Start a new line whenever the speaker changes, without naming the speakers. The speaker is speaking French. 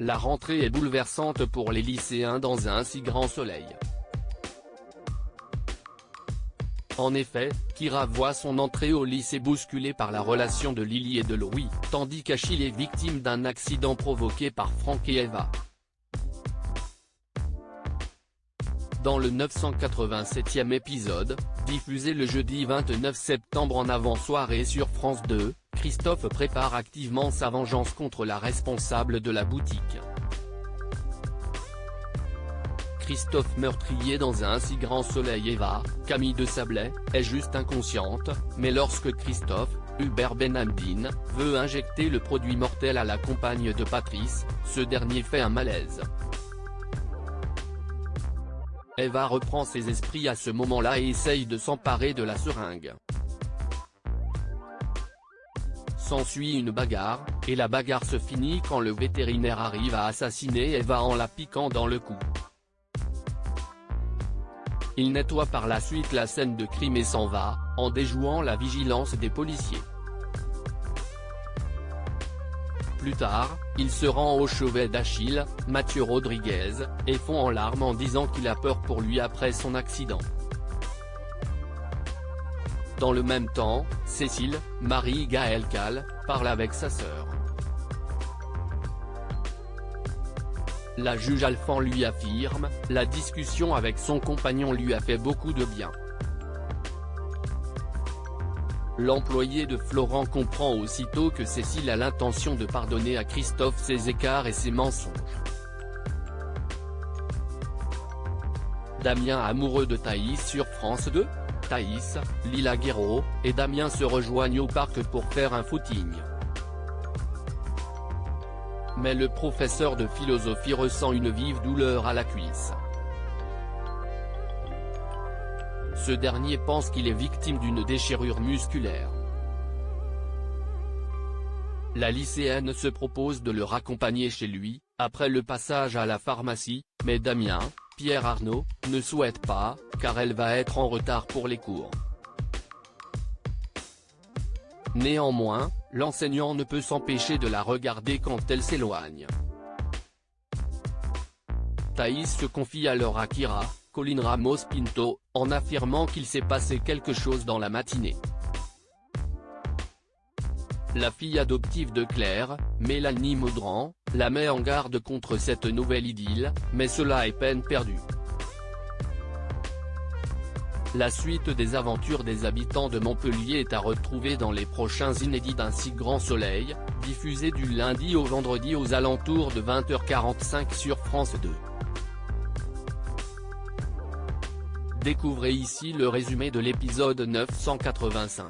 La rentrée est bouleversante pour les lycéens dans un si grand soleil. En effet, Kira voit son entrée au lycée bousculée par la relation de Lily et de Louis, tandis qu'Achille est victime d'un accident provoqué par Franck et Eva. Dans le 987e épisode, diffusé le jeudi 29 septembre en avant-soirée sur France 2, Christophe prépare activement sa vengeance contre la responsable de la boutique. Christophe meurtrier dans un si grand soleil. Eva, Camille de Sablé, est juste inconsciente, mais lorsque Christophe, Hubert Benhamdine, veut injecter le produit mortel à la compagne de Patrice, ce dernier fait un malaise. Eva reprend ses esprits à ce moment-là et essaye de s'emparer de la seringue. S'ensuit une bagarre, et la bagarre se finit quand le vétérinaire arrive à assassiner Eva en la piquant dans le cou. Il nettoie par la suite la scène de crime et s'en va, en déjouant la vigilance des policiers. Plus tard, il se rend au chevet d'Achille, Mathieu Rodriguez, et fond en larmes en disant qu'il a peur pour lui après son accident. Dans le même temps, Cécile, Marie-Gaëlle Calle, parle avec sa sœur. La juge Alphand lui affirme, la discussion avec son compagnon lui a fait beaucoup de bien. L'employé de Florent comprend aussitôt que Cécile a l'intention de pardonner à Christophe ses écarts et ses mensonges. Damien amoureux de Thaïs sur France 2, Thaïs, Lila Guerreau, et Damien se rejoignent au parc pour faire un footing. Mais le professeur de philosophie ressent une vive douleur à la cuisse. Ce dernier pense qu'il est victime d'une déchirure musculaire. La lycéenne se propose de le raccompagner chez lui, après le passage à la pharmacie, mais Damien, Pierre Arnaud, ne souhaite pas, car elle va être en retard pour les cours. Néanmoins, l'enseignant ne peut s'empêcher de la regarder quand elle s'éloigne. Thaïs se confie alors à Kira, Colline Ramos Pinto, en affirmant qu'il s'est passé quelque chose dans la matinée. La fille adoptive de Claire, Mélanie Maudran, la met en garde contre cette nouvelle idylle, mais cela est peine perdue. La suite des aventures des habitants de Montpellier est à retrouver dans les prochains inédits d'un si grand soleil, diffusé du lundi au vendredi aux alentours de 20h45 sur France 2. Découvrez ici le résumé de l'épisode 985.